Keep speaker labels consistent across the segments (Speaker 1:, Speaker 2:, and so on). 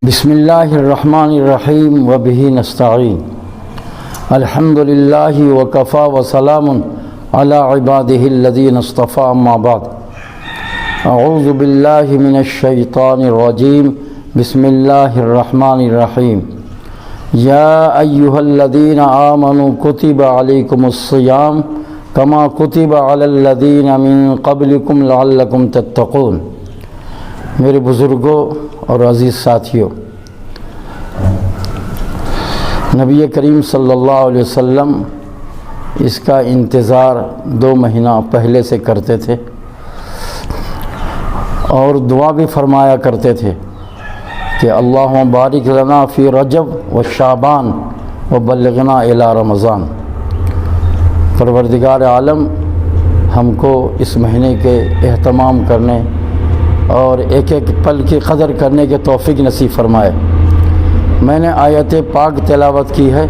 Speaker 1: بسم اللہ الرحمن الرحیم وبہ نستعین الحمد للہ وکفی وسلام علی عبادہ الذین اصطفی اما بعد اعوذ باللہ من الشیطان الرجیم بسم اللہ الرحمن الرحیم یا ایہا الذین آمنوا کتب علیکم الصیام کما کتب علی الذین من قبلکم لعلکم تتقون۔ میرے بزرگوں اور عزیز ساتھیوں، نبی کریم صلی اللہ علیہ وسلم اس کا انتظار 2 مہینہ پہلے سے کرتے تھے اور دعا بھی فرمایا کرتے تھے کہ اللہم بارک لنا فی رجب و شعبان و بلغنا الی رمضان۔ پروردگار عالم ہم کو اس مہینے کے اہتمام کرنے اور ایک ایک پل کی قدر کرنے کے توفیق نصیب فرمائے۔ میں نے آیت پاک تلاوت کی ہے۔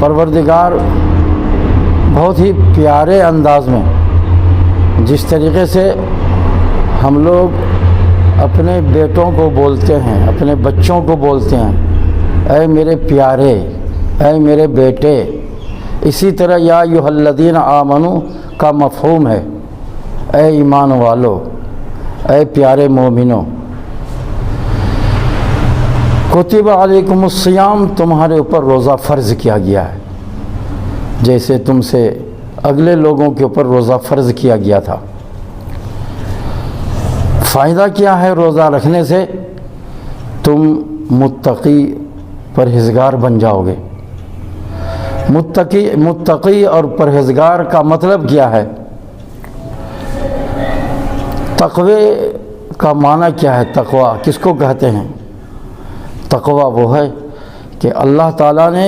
Speaker 1: پروردگار بہت ہی پیارے انداز میں جس طریقے سے ہم لوگ اپنے بیٹوں کو بولتے ہیں، اپنے بچوں کو بولتے ہیں اے میرے پیارے، اے میرے بیٹے، اسی طرح یا ایھا الذین آمنوا کا مفہوم ہے اے ایمان والو، اے پیارے مومنوں۔ کتب علیکم الصیام، تمہارے اوپر روزہ فرض کیا گیا ہے جیسے تم سے اگلے لوگوں کے اوپر روزہ فرض کیا گیا تھا۔ فائدہ کیا ہے روزہ رکھنے سے؟ تم متقی پرہیزگار بن جاؤ گے۔ متقی اور پرہیزگار کا مطلب کیا ہے؟ تقوی کا معنی کیا ہے؟ تقوی کس کو کہتے ہیں؟ تقوی وہ ہے کہ اللہ تعالیٰ نے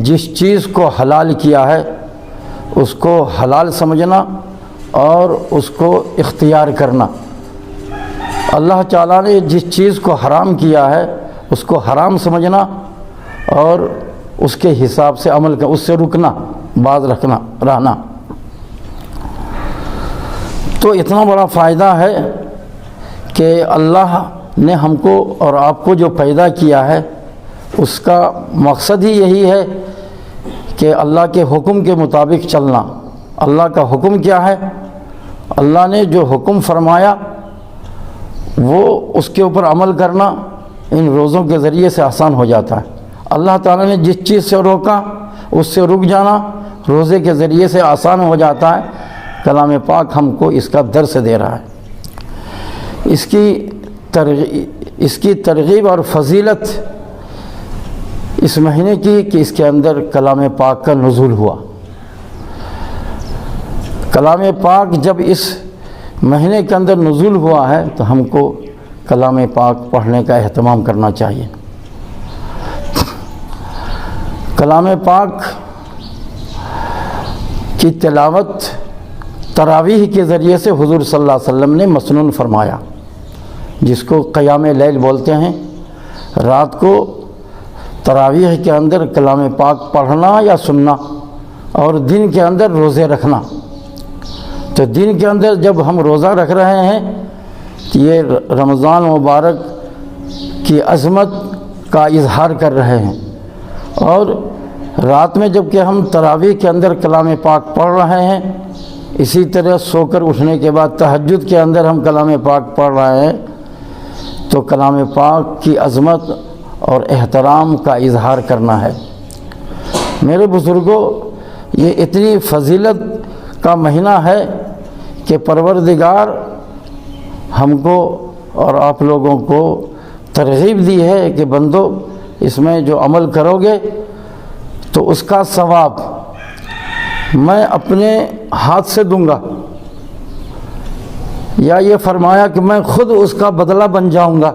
Speaker 1: جس چیز کو حلال کیا ہے اس کو حلال سمجھنا اور اس کو اختیار کرنا۔ اللہ تعالیٰ نے جس چیز کو حرام کیا ہے اس کو حرام سمجھنا اور اس کے حساب سے عمل کر، اس سے رکنا، باز رہنا۔ تو اتنا بڑا فائدہ ہے کہ اللہ نے ہم کو اور آپ کو جو پیدا کیا ہے اس کا مقصد ہی یہی ہے کہ اللہ کے حکم کے مطابق چلنا۔ اللہ کا حکم کیا ہے؟ اللہ نے جو حکم فرمایا وہ اس کے اوپر عمل کرنا ان روزوں کے ذریعے سے آسان ہو جاتا ہے۔ اللہ تعالیٰ نے جس چیز سے روکا اس سے رک جانا روزے کے ذریعے سے آسان ہو جاتا ہے۔ کلام پاک ہم کو اس کا درس دے رہا ہے۔ اس کی ترغیب اور فضیلت اس مہینے کی کہ اس کے اندر کلام پاک کا نزول ہوا۔ کلام پاک جب اس مہینے کے اندر نزول ہوا ہے تو ہم کو کلام پاک پڑھنے کا اہتمام کرنا چاہیے۔ کلام پاک کی تلاوت تراویح کے ذریعے سے حضور صلی اللہ علیہ وسلم نے مسنون فرمایا، جس کو قیام لیل بولتے ہیں۔ رات کو تراویح کے اندر کلام پاک پڑھنا یا سننا، اور دن کے اندر روزے رکھنا۔ تو دن کے اندر جب ہم روزہ رکھ رہے ہیں یہ رمضان مبارک کی عظمت کا اظہار کر رہے ہیں، اور رات میں جب کہ ہم تراویح کے اندر کلام پاک پڑھ رہے ہیں، اسی طرح سو کر اٹھنے کے بعد تہجد کے اندر ہم کلام پاک پڑھ رہے ہیں، تو کلام پاک کی عظمت اور احترام کا اظہار کرنا ہے۔ میرے بزرگوں، یہ اتنی فضیلت کا مہینہ ہے کہ پروردگار ہم کو اور آپ لوگوں کو ترغیب دی ہے کہ بندو اس میں جو عمل کرو گے تو اس کا ثواب میں اپنے ہاتھ سے دوں گا، یا یہ فرمایا کہ میں خود اس کا بدلہ بن جاؤں گا۔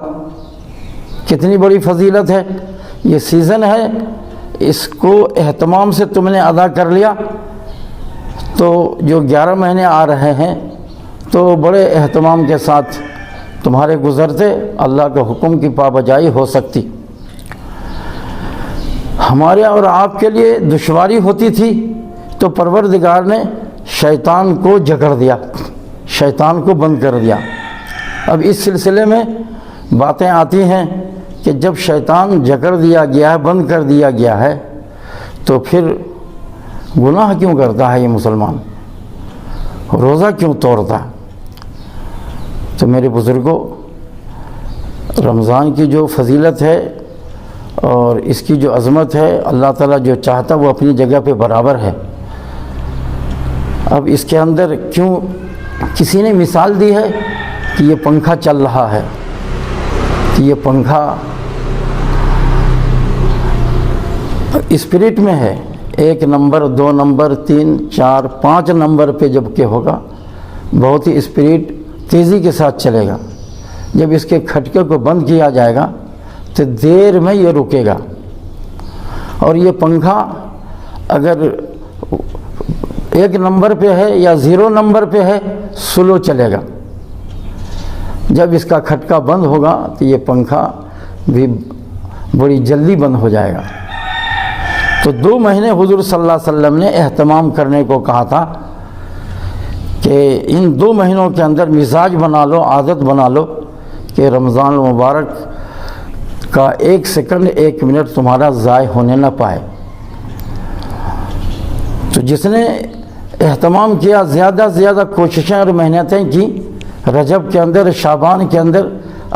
Speaker 1: کتنی بڑی فضیلت ہے۔ یہ سیزن ہے، اس کو اہتمام سے تم نے ادا کر لیا تو جو 11 مہینے آ رہے ہیں تو بڑے اہتمام کے ساتھ تمہارے گزرتے اللہ کے حکم کی پابجائی ہو سکتی۔ ہمارے اور آپ کے لیے دشواری ہوتی تھی تو پروردگار نے شیطان کو جکڑ دیا، شیطان کو بند کر دیا۔ اب اس سلسلے میں باتیں آتی ہیں کہ جب شیطان جکڑ دیا گیا ہے، بند کر دیا گیا ہے، تو پھر گناہ کیوں کرتا ہے یہ مسلمان، روزہ کیوں توڑتا ہے؟ تو میرے بزرگوں، رمضان کی جو فضیلت ہے اور اس کی جو عظمت ہے، اللہ تعالیٰ جو چاہتا وہ اپنی جگہ پہ برابر ہے۔ اب اس کے اندر کیوں کسی نے مثال دی ہے کہ یہ پنکھا چل رہا ہے، کہ یہ پنکھا اسپرٹ میں ہے، 1 نمبر 2 نمبر 3 4 5 نمبر پہ جب کہ ہوگا بہت ہی اسپرٹ تیزی کے ساتھ چلے گا۔ جب اس کے کھٹکے کو بند کیا جائے گا تو دیر میں یہ رکے گا، اور یہ پنکھا اگر 1 نمبر پہ ہے یا 0 نمبر پہ ہے سلو چلے گا۔ جب اس کا کھٹکا بند ہوگا تو یہ پنکھا بھی بڑی جلدی بند ہو جائے گا۔ تو 2 مہینے حضور صلی اللہ علیہ وسلم نے اہتمام کرنے کو کہا تھا کہ ان 2 مہینوں کے اندر مزاج بنا لو، عادت بنا لو کہ رمضان المبارک کا 1 سیکنڈ 1 منٹ تمہارا ضائع ہونے نہ پائے۔ تو جس نے اہتمام کیا، زیادہ سے زیادہ کوششیں اور محنتیں کی، رجب کے اندر، شعبان کے اندر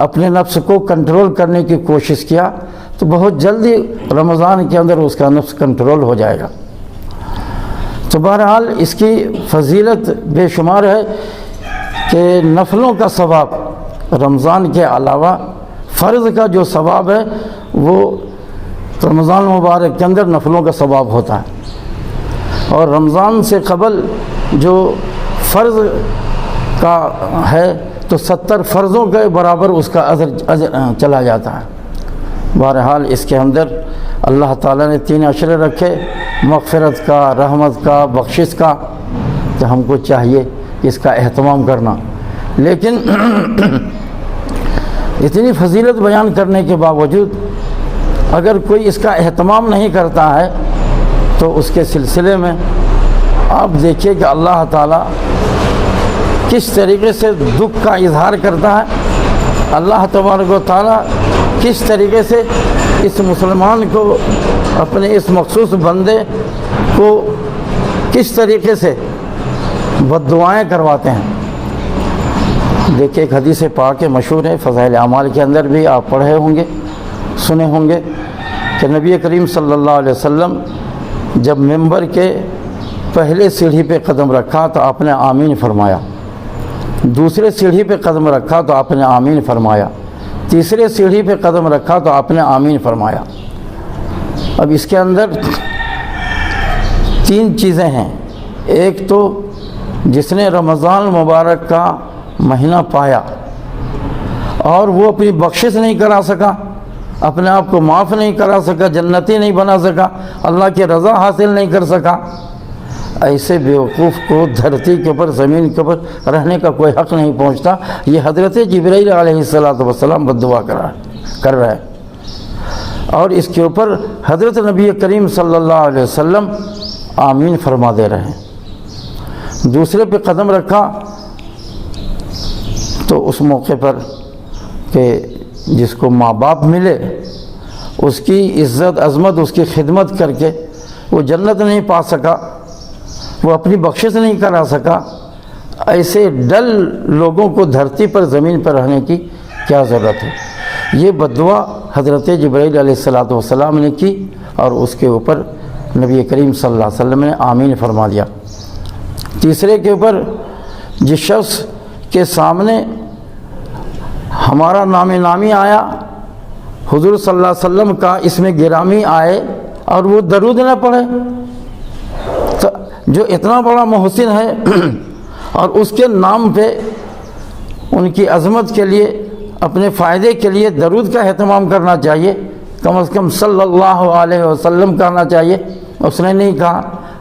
Speaker 1: اپنے نفس کو کنٹرول کرنے کی کوشش کیا، تو بہت جلدی رمضان کے اندر اس کا نفس کنٹرول ہو جائے گا۔ تو بہرحال اس کی فضیلت بے شمار ہے کہ نفلوں کا ثواب رمضان کے علاوہ فرض کا جو ثواب ہے وہ رمضان مبارک کے اندر نفلوں کا ثواب ہوتا ہے، اور رمضان سے قبل جو فرض کا ہے تو 70 فرضوں کے برابر اس کا اجر چلا جاتا ہے۔ بہرحال اس کے اندر اللہ تعالیٰ نے 3 اشرے رکھے، مغفرت کا، رحمت کا، بخشش کا، تو ہم کو چاہیے اس کا اہتمام کرنا۔ لیکن اتنی فضیلت بیان کرنے کے باوجود اگر کوئی اس کا اہتمام نہیں کرتا ہے تو اس کے سلسلے میں آپ دیکھیے کہ اللہ تعالیٰ کس طریقے سے دکھ کا اظہار کرتا ہے، اللہ تبارک و تعالیٰ کس طریقے سے اس مسلمان کو، اپنے اس مخصوص بندے کو کس طریقے سے بد دعائیں کرواتے ہیں۔ دیکھیں ایک حدیث پاک مشہور ہے، فضائل اعمال کے اندر بھی آپ پڑھے ہوں گے، سنے ہوں گے، کہ نبی کریم صلی اللہ علیہ وسلم جب ممبر کے پہلے سیڑھی پہ قدم رکھا تو آپ نے آمین فرمایا، دوسرے سیڑھی پہ قدم رکھا تو آپ نے آمین فرمایا، تیسرے سیڑھی پہ قدم رکھا تو آپ نے آمین فرمایا۔ اب اس کے اندر 3 چیزیں ہیں۔ ایک تو جس نے رمضان مبارک کا مہینہ پایا اور وہ اپنی بخشش نہیں کرا سکا، اپنے آپ کو معاف نہیں کرا سکا، جنتی نہیں بنا سکا، اللہ کی رضا حاصل نہیں کر سکا، ایسے بیوقوف کو دھرتی کے اوپر، زمین کے اوپر رہنے کا کوئی حق نہیں پہنچتا۔ یہ حضرت جبرائیل علیہ السلام بد دعا کر رہا ہے، اور اس کے اوپر حضرت نبی کریم صلی اللہ علیہ وسلم آمین فرما دے رہے ہیں۔ دوسرے پہ قدم رکھا تو اس موقع پر کہ جس کو ماں باپ ملے اس کی عزت عظمت، اس کی خدمت کر کے وہ جنت نہیں پا سکا، وہ اپنی بخشش نہیں کرا سکا، ایسے ڈل لوگوں کو دھرتی پر، زمین پر رہنے کی کیا ضرورت ہے؟ یہ بد دعا حضرت جبرائیل علیہ السلام نے کی، اور اس کے اوپر نبی کریم صلی اللہ علیہ وسلم نے آمین فرما دیا۔ تیسرے کے اوپر جس شخص کے سامنے ہمارا نامی آیا، حضور صلی اللہ علیہ وسلم کا اس میں گرامی آئے اور وہ درود نہ پڑھے، تو جو اتنا بڑا محسن ہے اور اس کے نام پہ ان کی عظمت کے لیے، اپنے فائدے کے لیے درود کا اہتمام کرنا چاہیے، کم از کم صلی اللہ علیہ وسلم کہنا چاہیے، اس نے نہیں کہا۔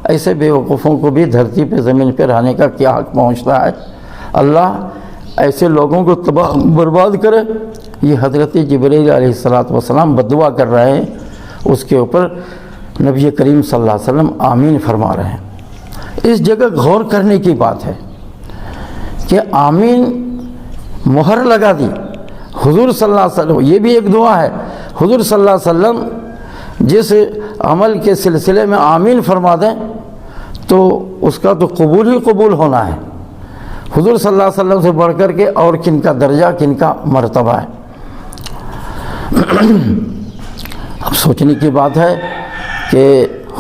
Speaker 1: ایسے بیوقوفوں کو بھی دھرتی پہ، زمین پہ رہنے کا کیا حق پہنچتا ہے؟ اللہ ایسے لوگوں کو تباہ برباد کرے۔ یہ حضرت جبرائیل علیہ السلام بد دعا کر رہے ہیں، اس کے اوپر نبی کریم صلی اللہ علیہ وسلم آمین فرما رہے ہیں۔ اس جگہ غور کرنے کی بات ہے کہ آمین مہر لگا دی حضور صلی اللہ علیہ وسلم، یہ بھی ایک دعا ہے حضور صلی اللہ علیہ وسلم جس عمل کے سلسلے میں آمین فرما دیں تو اس کا تو قبول ہی قبول ہونا ہے۔ حضور صلی اللہ علیہ وسلم سے بڑھ کر کے اور کن کا درجہ، کن کا مرتبہ ہے۔ اب سوچنے کی بات ہے کہ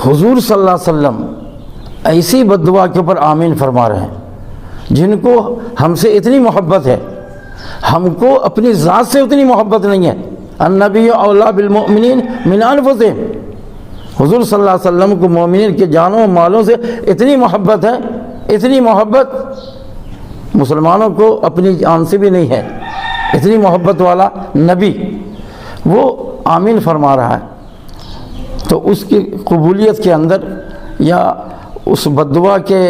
Speaker 1: حضور صلی اللہ علیہ وسلم ایسی بد دعا کے اوپر آمین فرما رہے ہیں جن کو ہم سے اتنی محبت ہے، ہم کو اپنی ذات سے اتنی محبت نہیں ہے۔ النبی اولا بالمؤمنین من انفسہم، حضور صلی اللہ علیہ وسلم کو مومنین کے جانوں مالوں سے اتنی محبت ہے، اتنی محبت مسلمانوں کو اپنی جان سے بھی نہیں ہے۔ اتنی محبت والا نبی وہ آمین فرما رہا ہے، تو اس کی قبولیت کے اندر یا اس بد دعا کے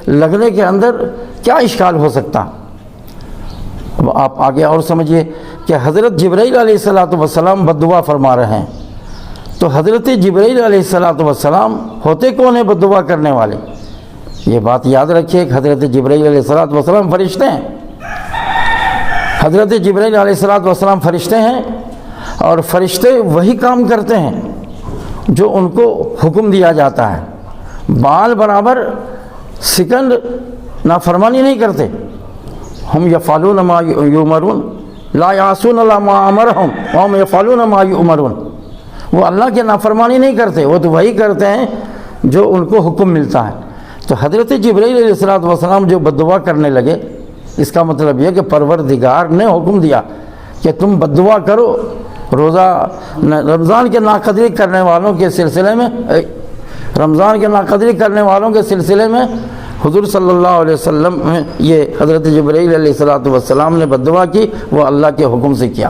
Speaker 1: لگنے کے اندر کیا اشکال ہو سکتا؟ اب آپ آگے اور سمجھیے کہ حضرت جبرائیل علیہ السلام بد دعا فرما رہے ہیں، تو حضرت جبرائیل علیہ السلام ہوتے کون ہیں بد دعا کرنے والے؟ یہ بات یاد رکھیے کہ حضرت جبرائیل علیہ السلام فرشتے ہیں، حضرت جبرائیل علیہ السلام فرشتے ہیں، اور فرشتے وہی کام کرتے ہیں جو ان کو حکم دیا جاتا ہے، بال برابر سیکنڈ نافرمانی نہیں کرتے۔ ہم یفعلون ما یؤمرون لا یعصون اللہ ما امرہم وہم یفعلون ما یؤمرون، وہ اللہ کے نافرمانی نہیں کرتے، وہ تو وہی کرتے ہیں جو ان کو حکم ملتا ہے۔ تو حضرت جبرائیل علیہ السلام جو بد دعا کرنے لگے، اس کا مطلب یہ کہ پروردگار نے حکم دیا کہ تم بد دعا کرو۔ روزہ رمضان کے ناقدری کرنے والوں کے سلسلے میں، رمضان کے ناقدری کرنے والوں کے سلسلے میں حضور صلی اللہ علیہ وسلم یہ حضرت جبرائیل علیہ السلام نے بد دعا کی، وہ اللہ کے حکم سے کیا۔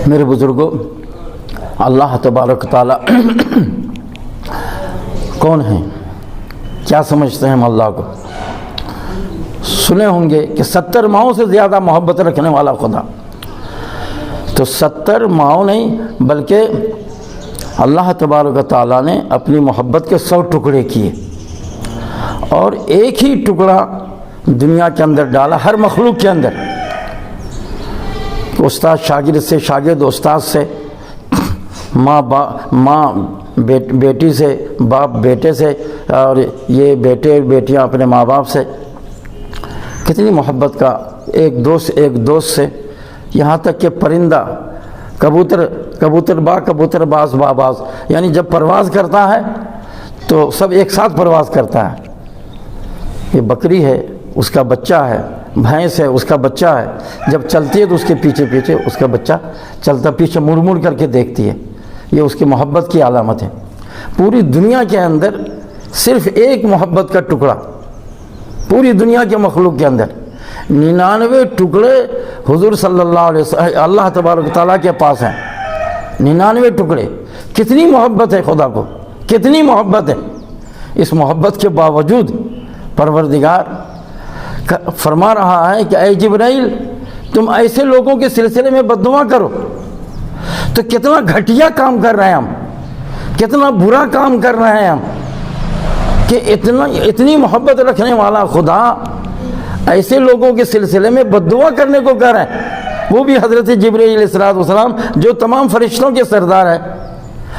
Speaker 1: میرے بزرگوں، اللہ تبارک تعالیٰ کون ہیں؟ کیا سمجھتے ہیں ہم اللہ کو؟ سنے ہوں گے کہ 70 ماؤں سے زیادہ محبت رکھنے والا خدا۔ تو 70 ماؤں نہیں بلکہ اللہ تبارک تعالیٰ نے اپنی محبت کے 100 ٹکڑے کیے، اور ایک ہی ٹکڑا دنیا کے اندر ڈالا، ہر مخلوق کے اندر۔ استاد شاگرد سے، شاگرد استاد سے، ماں بیٹی سے، باپ بیٹے سے، اور یہ بیٹے بیٹیاں اپنے ماں باپ سے، کتنی محبت کا، ایک دوست سے، یہاں تک کہ پرندہ کبوتر باز باز، یعنی جب پرواز کرتا ہے تو سب ایک ساتھ پرواز کرتا ہے۔ یہ بکری ہے، اس کا بچہ ہے، بھینس ہے، اس کا بچہ ہے، جب چلتی ہے تو اس کے پیچھے پیچھے اس کا بچہ چلتا، پیچھے مڑ مڑ کر کے دیکھتی ہے۔ یہ اس کی محبت کی علامت ہے۔ پوری دنیا کے اندر صرف ایک محبت کا ٹکڑا، پوری دنیا کے مخلوق کے اندر 99 ٹکڑے حضور صلی اللہ علیہ وسلم اللہ تبارک تعالیٰ کے پاس ہیں۔ 99 ٹکڑے، کتنی محبت ہے خدا کو، کتنی محبت ہے۔ اس محبت کے باوجود پروردگار فرما رہا ہے کہ اے جبرائیل، تم ایسے لوگوں کے سلسلے میں بد دعا کرو۔ تو کتنا گھٹیا کام کر رہے ہیں ہم، کتنا برا کام کر رہے ہیں ہم، کہ اتنی محبت رکھنے والا خدا ایسے لوگوں کے سلسلے میں بد دعا کرنے کو کہہ رہے ہیں، وہ بھی حضرت جبرائیل علیہ السلام جو تمام فرشتوں کے سردار ہے،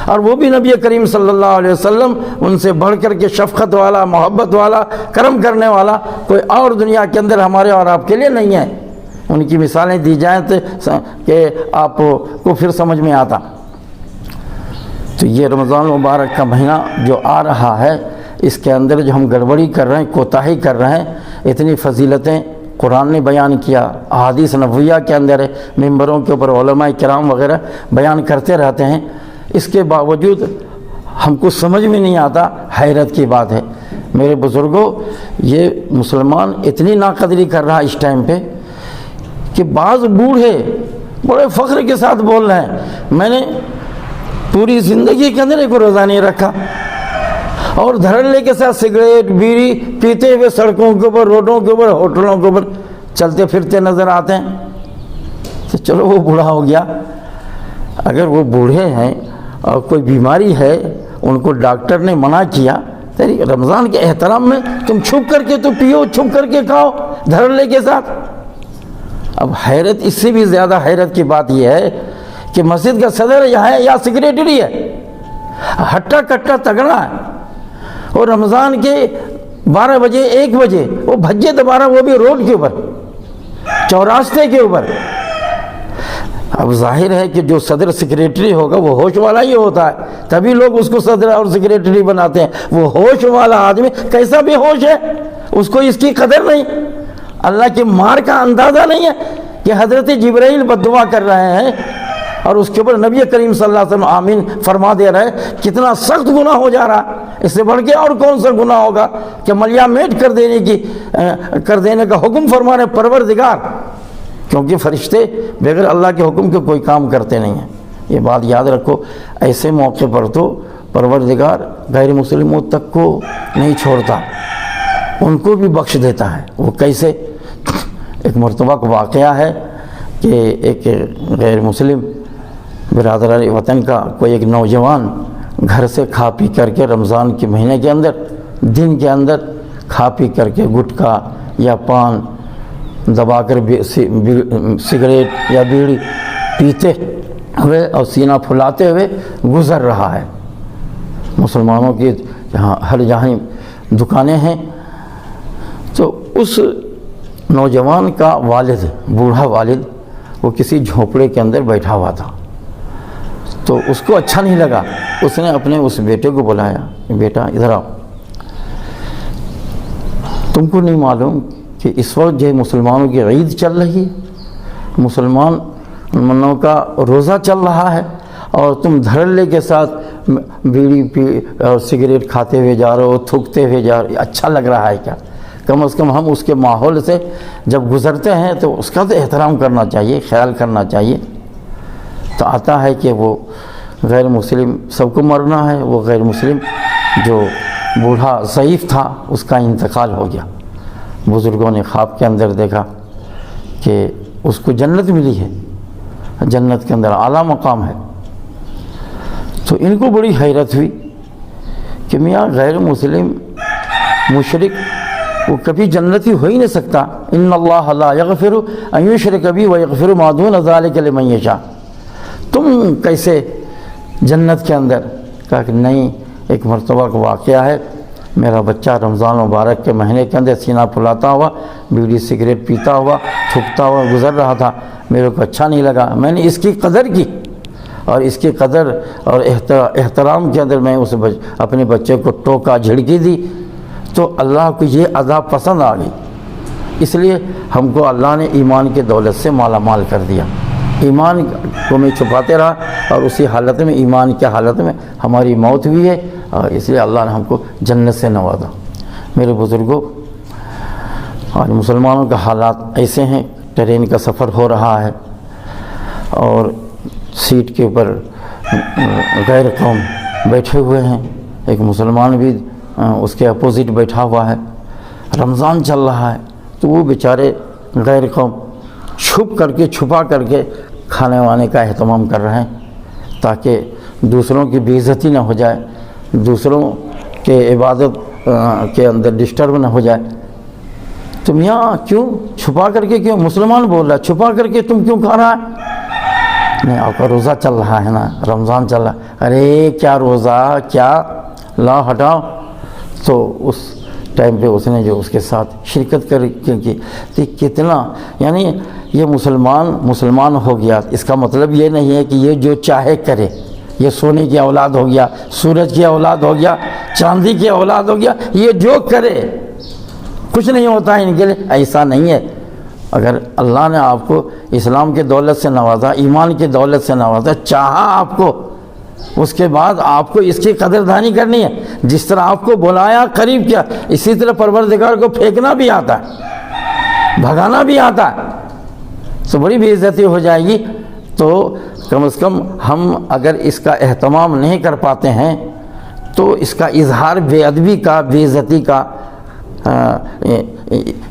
Speaker 1: اور وہ بھی نبی کریم صلی اللہ علیہ وسلم ان سے بڑھ کر کے شفقت والا، محبت والا، کرم کرنے والا کوئی اور دنیا کے اندر ہمارے اور آپ کے لیے نہیں ہے۔ ان کی مثالیں دی جائیں تو کہ آپ کو پھر سمجھ میں آتا۔ تو یہ رمضان مبارک کا مہینہ جو آ رہا ہے، اس کے اندر جو ہم گڑبڑی کر رہے ہیں، کوتاہی کر رہے ہیں، اتنی فضیلتیں قرآن نے بیان کیا، احادیث نبویہ کے اندر ہے، ممبروں کے اوپر علماء کرام وغیرہ بیان کرتے رہتے ہیں، اس کے باوجود ہم کو سمجھ میں نہیں آتا۔ حیرت کی بات ہے میرے بزرگوں، یہ مسلمان اتنی ناقدری کر رہا اس ٹائم پہ کہ بعض بوڑھے بڑے فخر کے ساتھ بول رہے ہیں میں نے پوری زندگی کے اندر ایک روزہ نہیں رکھا، اور دھڑلے کے ساتھ سگریٹ بیڑی پیتے ہوئے سڑکوں کے اوپر، روڈوں کے اوپر، ہوٹلوں کے اوپر چلتے پھرتے نظر آتے ہیں۔ تو چلو وہ بوڑھا ہو گیا، اگر وہ بوڑھے ہیں اور کوئی بیماری ہے، ان کو ڈاکٹر نے منع کیا، تیری رمضان کے احترام میں تم چھپ کر کے تو پیو، چھپ کر کے کھاؤ دھڑلے کے ساتھ۔ اب حیرت، اس سے بھی زیادہ حیرت کی بات یہ ہے کہ مسجد کا صدر یہاں ہے یا سیکریٹری ہے، ہٹا کٹا تگڑا ہے، اور رمضان کے 12 بجے 1 بجے وہ بھجے دوبارہ، وہ بھی روڈ کے اوپر، چوراستے کے اوپر۔ اب ظاہر ہے کہ جو صدر سیکریٹری ہوگا وہ ہوش والا ہی ہوتا ہے، تبھی لوگ اس کو صدر اور سیکریٹری بناتے ہیں۔ وہ ہوش والا آدمی کیسا بھی ہوش ہے، اس کو اس کی قدر نہیں، اللہ کی مار کا اندازہ نہیں ہے کہ حضرت جبرائیل بددعا کر رہے ہیں اور اس کے اوپر نبی کریم صلی اللہ علیہ وسلم آمین فرما دے رہے ہیں۔ کتنا سخت گناہ ہو جا رہا، اس سے بڑھ کے اور کون سا گناہ ہوگا کہ ملیا میٹ کر دینے کا حکم فرما رہے پروردگار، کیونکہ فرشتے بغیر اللہ کے حکم کے کوئی کام کرتے نہیں ہیں۔ یہ بات یاد رکھو، ایسے موقع پر تو پروردگار غیر مسلموں تک کو نہیں چھوڑتا، ان کو بھی بخش دیتا ہے۔ وہ کیسے؟ ایک مرتبہ کا واقعہ ہے کہ ایک غیر مسلم برادر وطن کا کوئی ایک نوجوان گھر سے کھا پی کر کے رمضان کے مہینے کے اندر، دن کے اندر کھا پی کر کے گٹکا یا پان دبا کر سگریٹ یا بیڑی پیتے ہوئے اور سینہ پھلاتے ہوئے گزر رہا ہے۔ مسلمانوں کی ہر جہاں دکانیں ہیں، تو اس نوجوان کا والد، بوڑھا والد، وہ کسی جھونپڑے کے اندر بیٹھا ہوا تھا، تو اس کو اچھا نہیں لگا۔ اس نے اپنے اس بیٹے کو بلایا، بیٹا ادھر آؤ، تم کو نہیں معلوم کہ اس وقت جو مسلمانوں کی عید چل رہی ہے، مسلمانوں کا روزہ چل رہا ہے، اور تم دھڑلے کے ساتھ بیڑی پی اور سگریٹ کھاتے ہوئے جا رہے ہو، تھوکتے ہوئے جا رہے ہو، اچھا لگ رہا ہے کیا؟ کم از کم ہم اس کے ماحول سے جب گزرتے ہیں تو اس کا تو احترام کرنا چاہیے، خیال کرنا چاہیے۔ تو آتا ہے کہ وہ غیر مسلم، سب کو مرنا ہے، وہ غیر مسلم جو بوڑھا ضعیف تھا اس کا انتقال ہو گیا۔ بزرگوں نے خواب کے اندر دیکھا کہ اس کو جنت ملی ہے، جنت کے اندر اعلیٰ مقام ہے۔ تو ان کو بڑی حیرت ہوئی کہ میاں غیر مسلم مشرک وہ کبھی جنتی ہو ہی نہیں سکتا۔ ان اللہ لا یغفر ان یشرک بہ ویغفر ما دون ذلک لمن یشاء، تم کیسے جنت کے اندر؟ کہا کہ نہیں، ایک مرتبہ کا واقعہ ہے، میرا بچہ رمضان مبارک کے مہینے کے اندر سینہ پھلاتا ہوا، بیڑی سگریٹ پیتا ہوا، تھوکتا ہوا گزر رہا تھا، میرے کو اچھا نہیں لگا، میں نے اس کی قدر کی، اور اس کی قدر اور احترام کے اندر میں اپنے بچے کو ٹوکا، جھڑکی دی، تو اللہ کو یہ عذاب پسند آ گئی۔ اس لیے ہم کو اللہ نے ایمان کے دولت سے مالا مال کر دیا۔ ایمان کو میں چھپاتے رہا، اور اسی حالت میں، ایمان کی حالت میں ہماری موت ہوئی ہے، اور اس لیے اللہ نے ہم کو جنت سے نوازا۔ میرے بزرگوں، آج مسلمانوں کا حالات ایسے ہیں، ٹرین کا سفر ہو رہا ہے اور سیٹ کے اوپر غیر قوم بیٹھے ہوئے ہیں، ایک مسلمان بھی اس کے اپوزٹ بیٹھا ہوا ہے، رمضان چل رہا ہے، تو وہ بیچارے غیر قوم چھپا کر کے کھانے وانے کا اہتمام کر رہے ہیں تاکہ دوسروں کی بے عزتی نہ ہو جائے، دوسروں کے عبادت کے اندر ڈسٹرب نہ ہو جائے۔ تم یہاں کیوں چھپا کر کے، کیوں مسلمان بول رہا ہے، چھپا کر کے تم کیوں کھا رہا ہے؟ نہیں، آپ کا روزہ چل رہا ہے نا، رمضان چل رہا ہے۔ ارے کیا روزہ، کیا، لا ہٹاؤ۔ تو اس ٹائم پہ اس نے جو اس کے ساتھ شرکت کی، کتنا، یعنی یہ مسلمان ہو گیا، اس کا مطلب یہ نہیں ہے کہ یہ جو چاہے کرے، یہ سونے کی اولاد ہو گیا، سورج کی اولاد ہو گیا، چاندی کی اولاد ہو گیا، یہ جو کرے کچھ نہیں ہوتا ہے ان کے لیے، ایسا نہیں ہے۔ اگر اللہ نے آپ کو اسلام کے دولت سے نوازا، ایمان کی دولت سے نوازا، چاہا آپ کو، اس کے بعد آپ کو اس کی قدردانی کرنی ہے۔ جس طرح آپ کو بلایا، قریب کیا، اسی طرح پروردگار کو پھینکنا بھی آتا ہے، بھگانا بھی آتا ہے، تو بڑی بے عزتی ہو جائے گی۔ تو کم از کم ہم اگر اس کا اہتمام نہیں کر پاتے ہیں تو اس کا اظہار بے ادبی کا، بے عزتی کا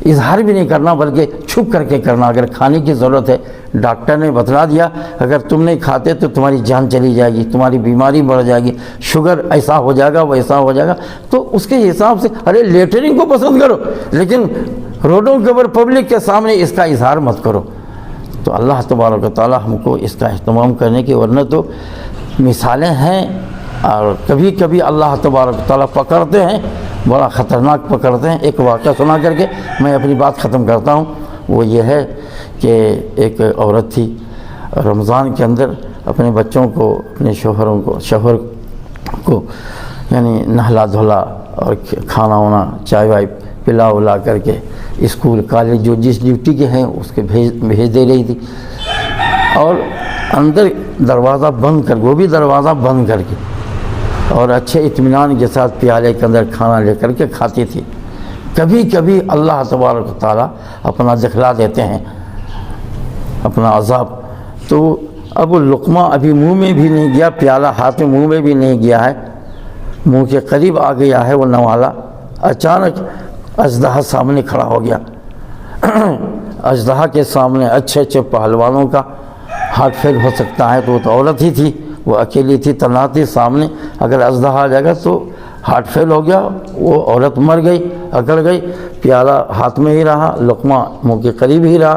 Speaker 1: اظہار بھی نہیں کرنا، بلکہ چھپ کر کے کرنا۔ اگر کھانے کی ضرورت ہے، ڈاکٹر نے بتلا دیا اگر تم نہیں کھاتے تو تمہاری جان چلی جائے گی، تمہاری بیماری بڑھ جائے گی، شوگر ایسا ہو جائے گا، ویسا ہو جائے گا، تو اس کے حساب سے ارے لیٹرنگ کو پسند کرو، لیکن روڈوں کے اوپر پبلک کے سامنے اس کا اظہار مت کرو۔ تو اللہ تبارک و تعالی ہم کو اس کا اہتمام کرنے کی، ورنہ تو مثالیں ہیں، اور کبھی کبھی اللہ تبارک و تعالی پکڑتے ہیں، بڑا خطرناک پکڑتے ہیں۔ ایک واقعہ سنا کر کے میں اپنی بات ختم کرتا ہوں۔ وہ یہ ہے کہ ایک عورت تھی، رمضان کے اندر اپنے بچوں کو، اپنے شوہر کو یعنی نہلا دھلا اور کھانا وانا چائے وائے پلا ولا کر کے اسکول کالج جو جس ڈیوٹی کے ہیں اس کے بھیج دے رہی تھی، اور اندر دروازہ بند کر، وہ بھی دروازہ بند کر کے، اور اچھے اطمینان کے ساتھ پیالے کے اندر کھانا لے کر کے کھاتی تھی۔ کبھی کبھی اللہ تبارک و تعالیٰ اپنا دکھلا دیتے ہیں اپنا عذاب۔ تو اب وہ لقمہ ابھی منہ میں بھی نہیں گیا، پیالہ ہاتھ میں منہ میں بھی نہیں گیا ہے، منہ کے قریب آ گیا ہے وہ نوالا، اچانک اژدہا سامنے کھڑا ہو گیا۔ اژدہا کے سامنے اچھے اچھے پہلوانوں کا ہارٹ فیل ہو سکتا ہے، تو وہ تو عورت ہی تھی، وہ اکیلی تھی، تنہا تھی، سامنے اگر اژدہا آ جائے گا تو ہارٹ فیل ہو گیا، وہ عورت مر گئی، اکڑ گئی، پیالہ ہاتھ میں ہی رہا، لقمہ منہ کے قریب ہی رہا،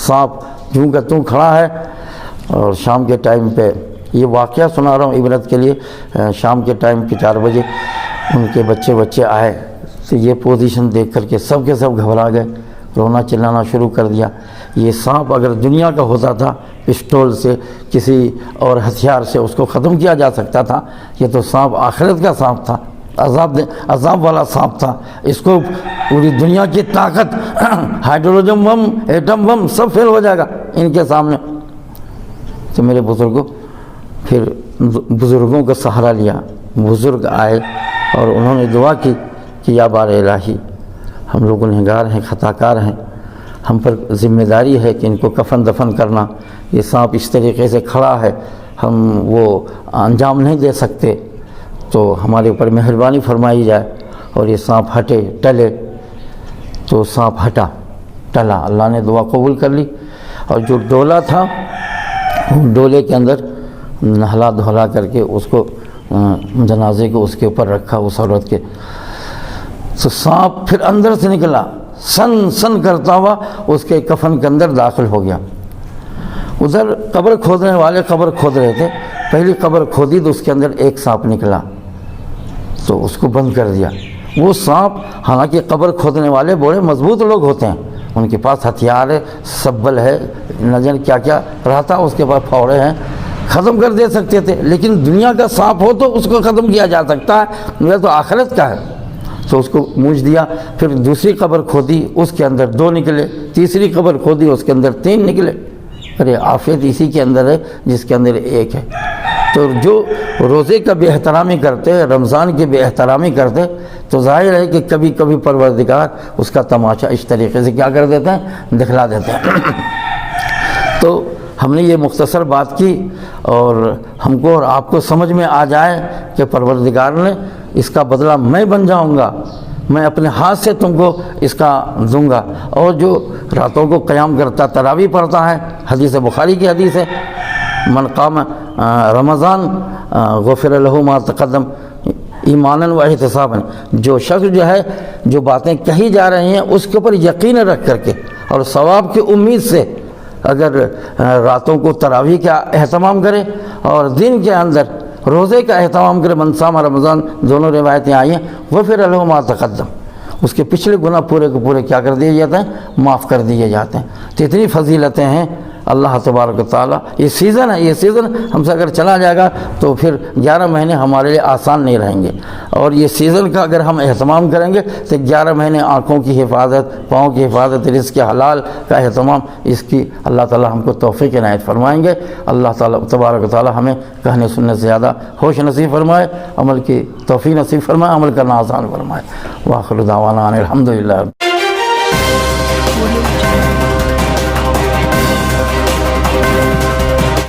Speaker 1: سانپ جوں کا توں کھڑا ہے۔ اور شام کے ٹائم پہ یہ واقعہ سنا رہا ہوں عبرت کے لیے، شام کے ٹائم کے 4 بجے ان کے بچے آئے تو یہ پوزیشن دیکھ کر کے سب گھبرا گئے، رونا چلانا شروع کر دیا۔ یہ سانپ اگر دنیا کا ہوتا تھا، پسٹول سے کسی اور ہتھیار سے اس کو ختم کیا جا سکتا تھا، یہ تو سانپ آخرت کا سانپ تھا، عذاب والا سانپ تھا۔ اس کو پوری دنیا کی طاقت، ہائیڈروجن بم، ایٹم بم سب فیل ہو جائے گا ان کے سامنے۔ تو میرے بزرگوں، پھر بزرگوں کا سہارا لیا، بزرگ آئے اور انہوں نے دعا کی کہ یا بار الہی، ہم لوگ گنہگار ہیں، خطا کار ہیں، ہم پر ذمہ داری ہے کہ ان کو کفن دفن کرنا، یہ سانپ اس طریقے سے کھڑا ہے، ہم وہ انجام نہیں دے سکتے، تو ہمارے اوپر مہربانی فرمائی جائے اور یہ سانپ ہٹے ٹلے۔ تو سانپ ہٹا ٹلا، اللہ نے دعا قبول کر لی، اور جو ڈولا تھا ڈولے کے اندر نہلا دھلا کر کے اس کو جنازے کو اس کے اوپر رکھا اس عورت کے۔ تو سانپ پھر اندر سے نکلا، سن کرتا ہوا اس کے کفن کے اندر داخل ہو گیا۔ ادھر قبر کھودنے والے قبر کھود رہے تھے، پہلی قبر کھودی تو اس کے اندر ایک سانپ نکلا، تو اس کو بند کر دیا۔ وہ سانپ، حالانکہ قبر کھودنے والے بڑے مضبوط لوگ ہوتے ہیں، ان کے پاس ہتھیار ہے، سبل ہے، نہ جانے کیا کیا رہتا، اس کے پاس پھاوڑے ہیں، ختم کر دے سکتے تھے، لیکن دنیا کا سانپ ہو تو اس کو ختم کیا جا سکتا ہے، یہ تو آخرت کا ہے۔ تو اس کو مونجھ دیا، پھر دوسری قبر کھودی، اس کے اندر 2 نکلے، تیسری قبر کھودی، اس کے اندر 3 نکلے۔ ارے عافیت اسی کے اندر ہے جس کے اندر 1 ہے۔ تو جو روزے کا بے احترامی کرتے، رمضان کی بے احترامی کرتے، تو ظاہر ہے کہ کبھی کبھی پروردگار اس کا تماشا اس طریقے سے کیا کر دیتے ہیں، دکھلا دیتے ہیں۔ تو ہم نے یہ مختصر بات کی، اور ہم کو اور آپ کو سمجھ میں آ جائے کہ پروردگار نے اس کا بدلہ میں بن جاؤں گا، میں اپنے ہاتھ سے تم کو اس کا دوں گا۔ اور جو راتوں کو قیام کرتا، تراویح پڑھتا ہے، حدیث بخاری کی حدیث ہے، من قام رمضان غفر له ما تقدم ایمانا و احتسابا، جو شخص جو ہے جو باتیں کہی جا رہی ہیں اس کے اوپر یقین رکھ کر کے اور ثواب کی امید سے اگر راتوں کو تراویح کا اہتمام کرے اور دن کے اندر روزے کا اہتمام کرے، من صام رمضان، دونوں روایتیں آئی ہیں، غفر له ما تقدم، اس کے پچھلے گناہ پورے کے پورے کیا کر دیے جاتے ہیں، معاف کر دیے جاتے ہیں۔ تو اتنی فضیلتیں ہیں اللہ تبارک و تعالیٰ، یہ سیزن ہے، یہ سیزن ہم سے اگر چلا جائے گا تو پھر 11 مہینے ہمارے لیے آسان نہیں رہیں گے، اور یہ سیزن کا اگر ہم اہتمام کریں گے تو 11 مہینے آنکھوں کی حفاظت، پاؤں کی حفاظت، رزق کے حلال کا اہتمام، اس کی اللہ تعالیٰ ہم کو توفیق عنایت فرمائیں گے۔ اللہ تعالیٰ تبارک و تعالیٰ ہمیں کہنے سننے سے زیادہ ہوش نصیب فرمائے، عمل کی توفیق نصیب فرمائے، عمل کرنا آسان فرمائے۔ وآخر دعوانا ان الحمدللہ۔